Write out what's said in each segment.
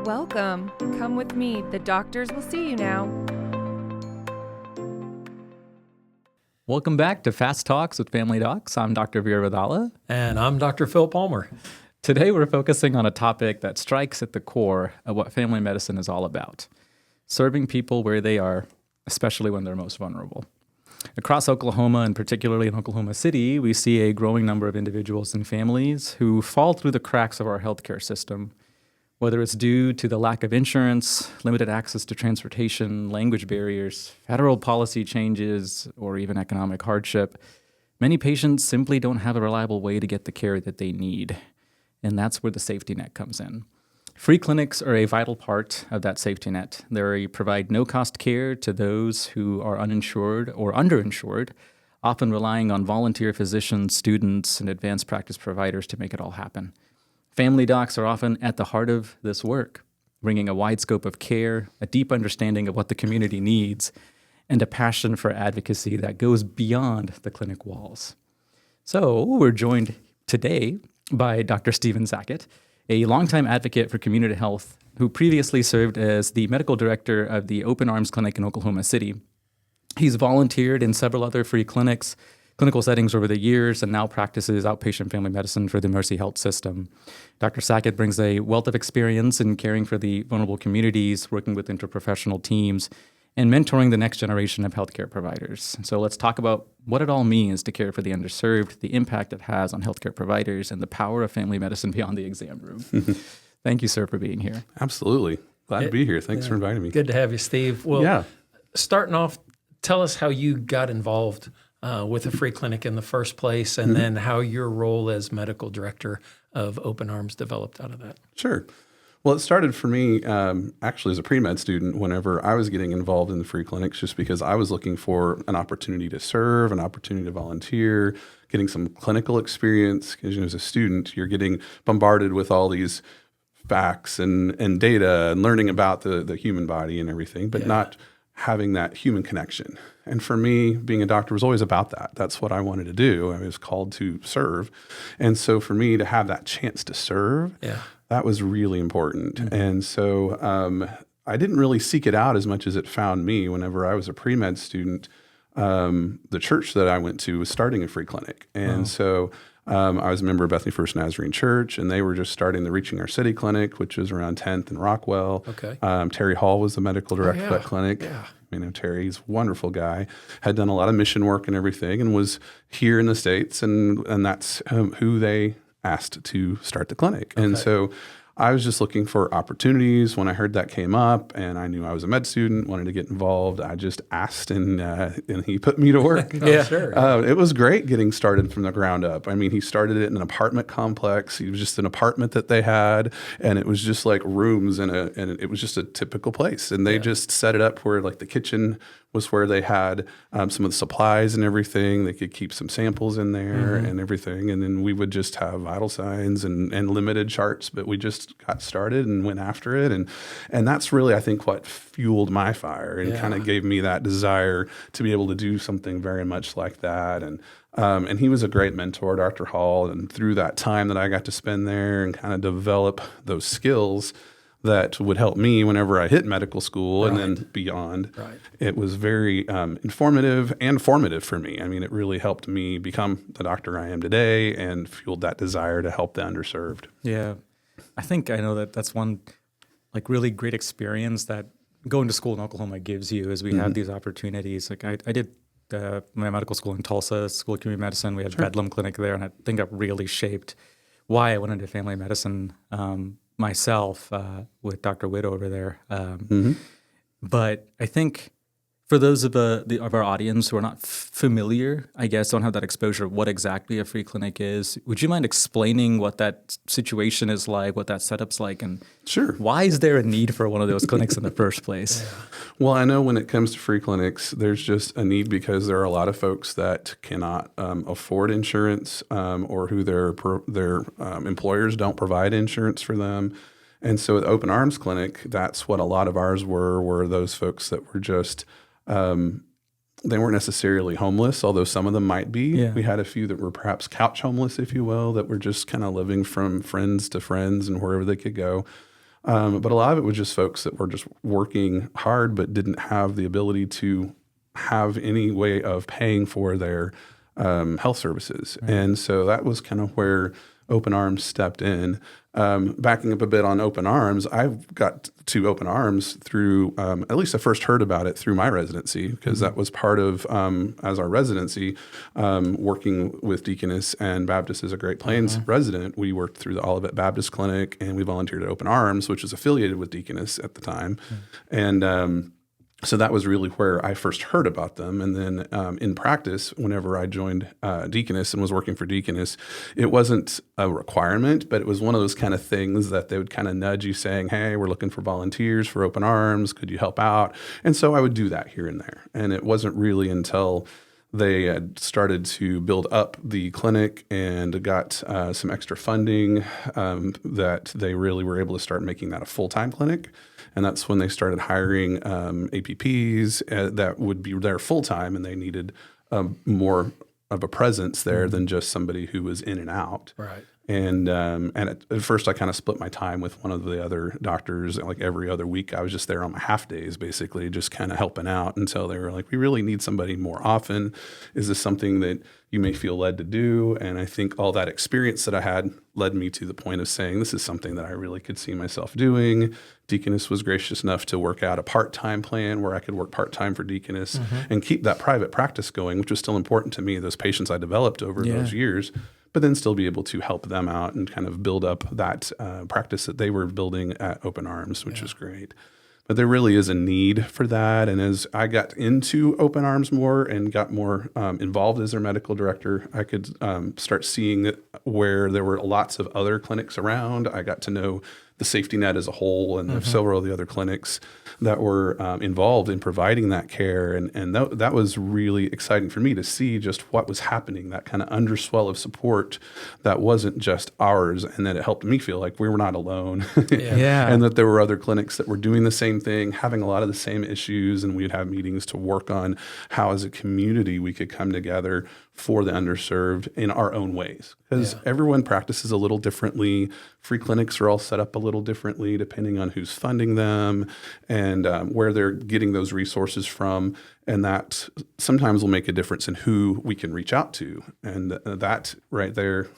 Welcome. Come with me. The doctors will see you now. Welcome back to Fast Talks with Family Docs. I'm Dr. Veer Vidala. And I'm Dr. Phil Palmer. Today we're focusing on a topic that strikes at the core of what family medicine is all about: serving people where they are, especially when they're most vulnerable. Across Oklahoma, and particularly in Oklahoma City, we see a growing number of individuals and families who fall through the cracks of our healthcare system, whether it's due to the lack of insurance, limited access to transportation, language barriers, federal policy changes, or even economic hardship. Many patients simply don't have a reliable way to get the care that they need, and that's where the safety net comes in. Free clinics are a vital part of that safety net. They provide no-cost care to those who are uninsured or underinsured, often relying on volunteer physicians, students, and advanced practice providers to make it all happen. Family docs are often at the heart of this work, bringing a wide scope of care, a deep understanding of what the community needs, and a passion for advocacy that goes beyond the clinic walls. So we're joined today by Dr. Stephen Sacket, a longtime advocate for community health who previously served as the medical director of the Open Arms Clinic in Oklahoma City. He's volunteered in several other free clinical settings over the years, and now practices outpatient family medicine for the Mercy Health System. Dr. Sacket brings a wealth of experience in caring for the vulnerable communities, working with interprofessional teams, and mentoring the next generation of healthcare providers. So let's talk about what it all means to care for the underserved, the impact it has on healthcare providers, and the power of family medicine beyond the exam room. Thank you, sir, for being here. Absolutely. Glad to be here. Thanks for inviting me. Good to have you, Steve. Well, starting off, tell us how you got involved with a free clinic in the first place, and then how your role as medical director of Open Arms developed out of that. Sure. Well, it started for me actually as a pre-med student whenever I was getting involved in the free clinics, just because I was looking for an opportunity to serve, an opportunity to volunteer, getting some clinical experience. Because as a student, you're getting bombarded with all these facts and data and learning about the human body and everything, but not having that human connection. And for me, being a doctor was always about that. That's what I wanted to do. I was called to serve. And so for me to have that chance to serve, that was really important. And so I didn't really seek it out as much as it found me. Whenever I was a pre-med student, the church that I went to was starting a free clinic. And so I was a member of Bethany First Nazarene Church, and they were just starting the Reaching Our City clinic, which was around 10th and Rockwell. Okay. Terry Hall was the medical director of that clinic. Yeah. You know, Terry's a wonderful guy, had done a lot of mission work and everything, and was here in the States, and that's who they asked to start the clinic. And so I was just looking for opportunities. When I heard that came up, and I knew I was a med student, wanted to get involved, I just asked, and he put me to work. Sure. It was great getting started from the ground up. I mean, he started it in an apartment complex. It was just an apartment that they had, and it was just like rooms, and it was just a typical place. And they just set it up where like the kitchen was where they had some of the supplies and everything. They could keep some samples in there and everything. And then we would just have vital signs and limited charts, but we just got started and went after it. And that's really, I think, what fueled my fire and kind of gave me that desire to be able to do something very much like that. And he was a great mentor, Dr. Hall. And through that time that I got to spend there and kind of develop those skills that would help me whenever I hit medical school and then beyond. It was very informative and formative for me. I mean, it really helped me become the doctor I am today and fueled that desire to help the underserved. Yeah. I think I know that that's one like really great experience that going to school in Oklahoma gives you, as we have these opportunities. Like I did my medical school in Tulsa, School of Community Medicine. We had Bedlam Clinic there, and I think that really shaped why I went into family medicine myself with Dr. Witt over there. But I think for those of our audience who are not familiar, I guess, don't have that exposure, what exactly a free clinic is, would you mind explaining what that situation is like, what that setup's like, and why is there a need for one of those clinics in the first place? Well, I know when it comes to free clinics, there's just a need because there are a lot of folks that cannot afford insurance or who their employers don't provide insurance for them. And so at Open Arms Clinic, that's what a lot of ours were those folks that were just they weren't necessarily homeless, although some of them might be. Yeah. We had a few that were perhaps couch homeless, if you will, that were just kind of living from friends to friends and wherever they could go. But a lot of it was just folks that were just working hard but didn't have the ability to have any way of paying for their health services. Right. And so that was kind of where Open Arms stepped in. Backing up a bit on Open Arms, I've got to Open Arms through, at least I first heard about it through my residency, because that was part of, as our residency, working with Deaconess and Baptist as a Great Plains resident. We worked through the Olivet Baptist Clinic, and we volunteered at Open Arms, which was affiliated with Deaconess at the time. And so that was really where I first heard about them. And then in practice, whenever I joined Deaconess and was working for Deaconess, it wasn't a requirement, but it was one of those kind of things that they would kind of nudge you saying, hey, we're looking for volunteers for Open Arms. Could you help out? And so I would do that here and there. And it wasn't really until they had started to build up the clinic and got some extra funding that they really were able to start making that a full-time clinic. And that's when they started hiring APPs that would be there full-time, and they needed more of a presence there than just somebody who was in and out. Right. And at first I kind of split my time with one of the other doctors. Like every other week I was just there on my half days, basically just kind of helping out, until they were like, we really need somebody more often. Is this something that you may feel led to do? And I think all that experience that I had led me to the point of saying, this is something that I really could see myself doing. Deaconess was gracious enough to work out a part-time plan where I could work part-time for Deaconess and keep that private practice going, which was still important to me, those patients I developed over those years, but then still be able to help them out and kind of build up that practice that they were building at Open Arms, which is great. But there really is a need for that. And as I got into Open Arms more and got more involved as their medical director, I could start seeing that where there were lots of other clinics around. I got to know the safety net as a whole and several of the other clinics that were involved in providing that care. And that was really exciting for me to see just what was happening, that kind of underswell of support that wasn't just ours, and that it helped me feel like we were not alone. And that there were other clinics that were doing the same thing, having a lot of the same issues, and we'd have meetings to work on how as a community we could come together for the underserved in our own ways. Because everyone practices a little differently. Free clinics are all set up a little differently depending on who's funding them and where they're getting those resources from. And that sometimes will make a difference in who we can reach out to. And that right there,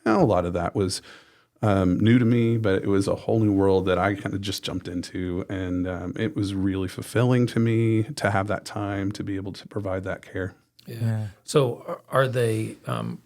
a lot of that was new to me, but it was a whole new world that I kind of just jumped into. And it was really fulfilling to me to have that time to be able to provide that care. So are they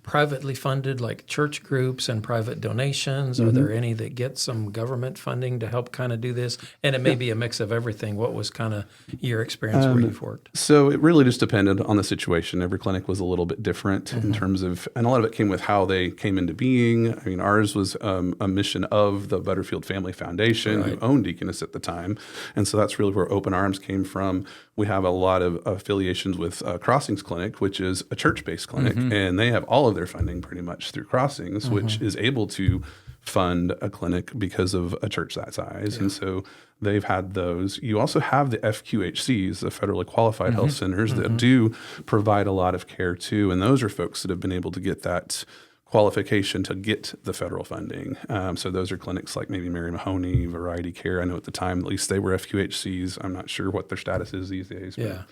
privately funded, like church groups and private donations? Are there any that get some government funding to help kind of do this? And it may be a mix of everything. What was kind of your experience where you've worked? So it really just depended on the situation. Every clinic was a little bit different in terms of, and a lot of it came with how they came into being. I mean, ours was a mission of the Butterfield Family Foundation, who owned Deaconess at the time. And so that's really where Open Arms came from. We have a lot of affiliations with Crossings Clinic, which is a church-based clinic, and they have all of their funding pretty much through Crossings, which is able to fund a clinic because of a church that size. And so they've had those. You also have the FQHCs, the federally qualified health centers, that do provide a lot of care too, and those are folks that have been able to get that qualification to get the federal funding. So those are clinics like maybe Mary Mahoney, Variety Care. I know at the time, at least they were FQHCs. I'm not sure what their status is these days. But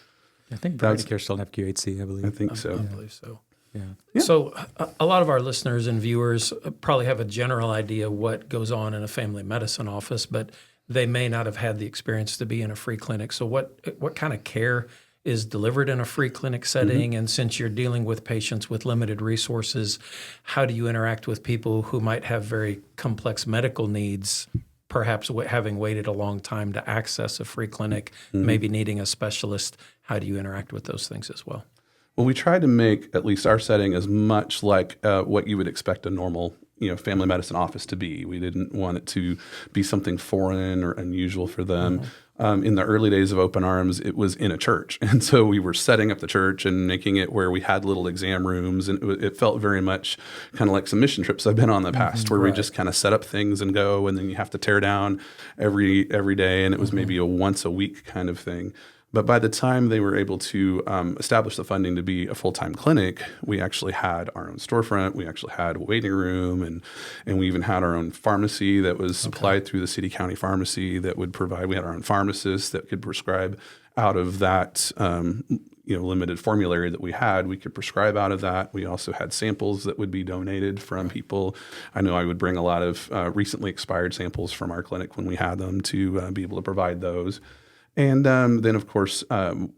I think Variety Care still have QHC, I believe. I think so. I believe so. So a lot of our listeners and viewers probably have a general idea what goes on in a family medicine office, but they may not have had the experience to be in a free clinic. So what kind of care is delivered in a free clinic setting? And since you're dealing with patients with limited resources, how do you interact with people who might have very complex medical needs, perhaps having waited a long time to access a free clinic, maybe needing a specialist? How do you interact with those things as well? Well, we try to make at least our setting as much like what you would expect a normal family medicine office to be. We didn't want it to be something foreign or unusual for them. In the early days of Open Arms, it was in a church. And so we were setting up the church and making it where we had little exam rooms. And it felt very much kind of like some mission trips I've been on in the past, where we just kind of set up things and go, and then you have to tear down every day. And it was maybe a once a week kind of thing. But by the time they were able to establish the funding to be a full-time clinic, we actually had our own storefront. We actually had a waiting room, and we even had our own pharmacy that was supplied through the city county pharmacy that would provide. We had our own pharmacist that could prescribe out of that limited formulary that we had. We could prescribe out of that. We also had samples that would be donated from people. I know I would bring a lot of recently expired samples from our clinic when we had them to be able to provide those. And then, of course,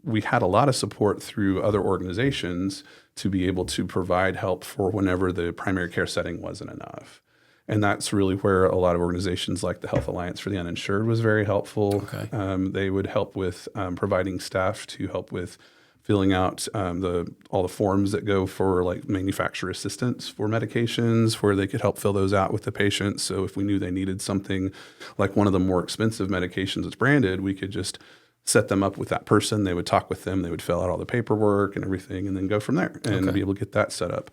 we had a lot of support through other organizations to be able to provide help for whenever the primary care setting wasn't enough. And that's really where a lot of organizations like the Health Alliance for the Uninsured was very helpful. Okay. They would help with providing staff to help with filling out all the forms that go for like manufacturer assistance for medications, where they could help fill those out with the patient. So if we knew they needed something like one of the more expensive medications that's branded, we could just set them up with that person. They would talk with them. They would fill out all the paperwork and everything, and then go from there and be able to get that set up.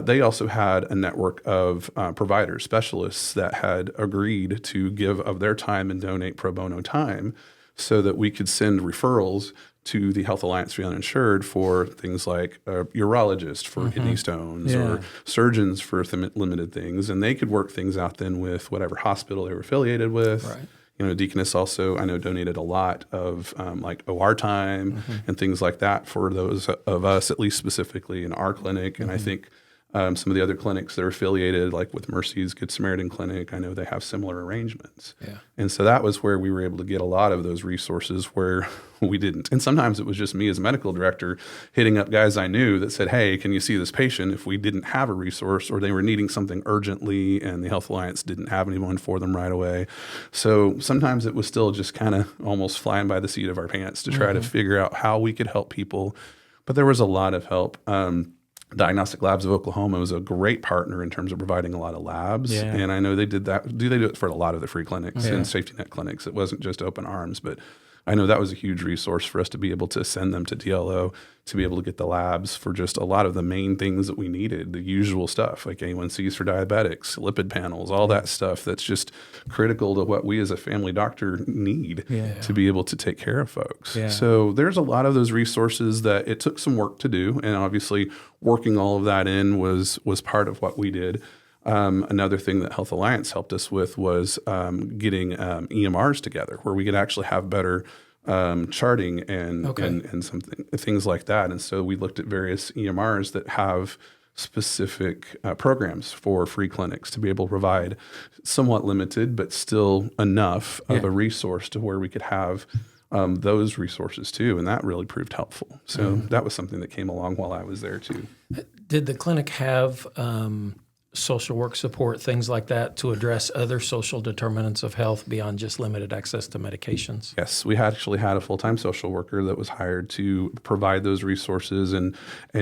They also had a network of providers, specialists that had agreed to give of their time and donate pro bono time so that we could send referrals to the Health Alliance for the Uninsured for things like a urologist for kidney stones or surgeons for limited things. And they could work things out then with whatever hospital they were affiliated with. Right. Deaconess also, I know, donated a lot of like OR time and things like that for those of us, at least specifically in our clinic. And I think some of the other clinics that are affiliated, like with Mercy's Good Samaritan Clinic, I know they have similar arrangements. Yeah. And so that was where we were able to get a lot of those resources where we didn't. And sometimes it was just me as a medical director hitting up guys I knew that said, hey, can you see this patient, if we didn't have a resource or they were needing something urgently and the Health Alliance didn't have anyone for them right away. So sometimes it was still just kind of almost flying by the seat of our pants to try to figure out how we could help people. But there was a lot of help. Diagnostic Labs of Oklahoma was a great partner in terms of providing a lot of labs. Yeah. And I know they did that. They do it for a lot of the free clinics and safety net clinics. It wasn't just Open Arms, but I know that was a huge resource for us to be able to send them to DLO to be able to get the labs for just a lot of the main things that we needed, the usual stuff like A1Cs for diabetics, lipid panels, all that stuff that's just critical to what we as a family doctor need to be able to take care of folks. Yeah. So there's a lot of those resources that it took some work to do. And obviously working all of that in was part of what we did. Another thing that Health Alliance helped us with was getting EMRs together where we could actually have better charting and something things like that. And so we looked at various EMRs that have specific programs for free clinics to be able to provide somewhat limited but still enough of a resource to where we could have those resources too. And that really proved helpful. So that was something that came along while I was there too. Did the clinic have social work support, things like that, to address other social determinants of health beyond just limited access to medications? Yes, we actually had a full-time social worker that was hired to provide those resources, and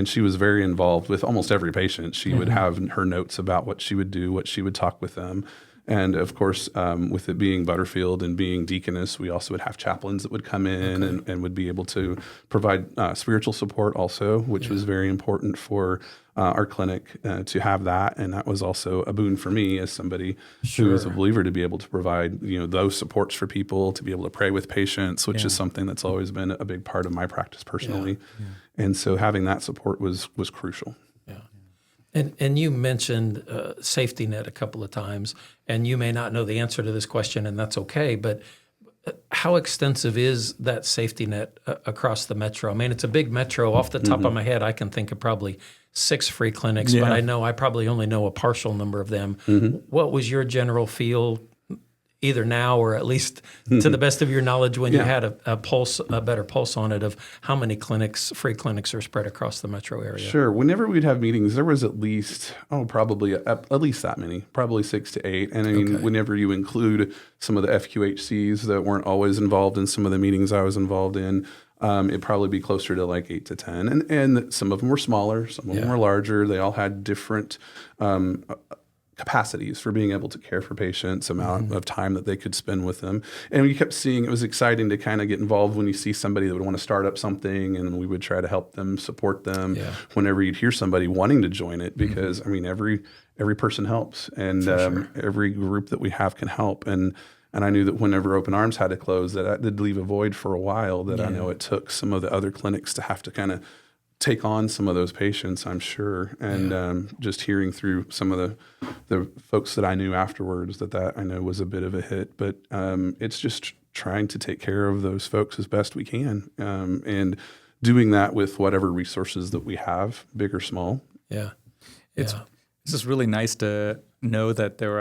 she was very involved with almost every patient. She would have her notes about what she would do, what she would talk with them. And of course, with it being Butterfield and being Deaconess, we also would have chaplains that would come in and would be able to provide spiritual support also, which was very important for our clinic to have that. And that was also a boon for me as somebody who is a believer to be able to provide, those supports for people, to be able to pray with patients, which is something that's always been a big part of my practice personally. Yeah. Yeah. And so having that support was crucial. And you mentioned safety net a couple of times, and you may not know the answer to this question, and that's okay, but how extensive is that safety net across the metro? I mean, it's a big metro. Off the top of my head, I can think of probably 6 free clinics, but I probably only know a partial number of them. What was your general feel, either now or at least to the best of your knowledge, when you had a better pulse on it, of how many free clinics are spread across the metro area? Sure. Whenever we'd have meetings, there was at least, probably at least that many, probably 6 to 8. And I mean, whenever you include some of the FQHCs that weren't always involved in some of the meetings I was involved in, it'd probably be closer to like 8 to 10. And some of them were smaller, some of them were larger. They all had different capacities for being able to care for patients, amount of time that they could spend with them. And we kept seeing, it was exciting to kind of get involved when you see somebody that would want to start up something, and we would try to help them, support them whenever you'd hear somebody wanting to join it, because I mean, every person helps, and every group that we have can help. And And I knew that whenever Open Arms had to close, that did leave a void for a while that I know it took some of the other clinics to have to kind of take on some of those patients, I'm sure. And just hearing through some of the folks that I knew afterwards that I know was a bit of a hit. But it's just trying to take care of those folks as best we can, and doing that with whatever resources that we have, big or small. Yeah. It's just really nice to know that there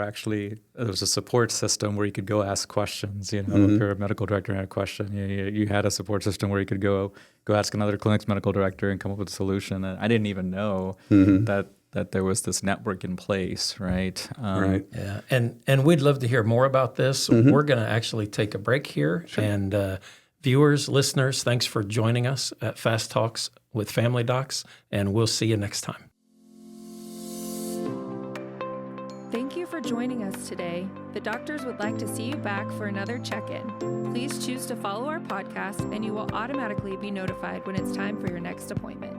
was a support system where you could go ask questions. You know, if you're a medical director and had a question, you had a support system where you could go ask another clinic's medical director and come up with a solution. And I didn't even know that there was this network in place, right? Right. Yeah, and we'd love to hear more about this. We're going to actually take a break here. Sure. And viewers, listeners, thanks for joining us at Fast Talks with Family Docs, and we'll see you next time. Thank you for joining us today. The doctors would like to see you back for another check-in. Please choose to follow our podcast, and you will automatically be notified when it's time for your next appointment.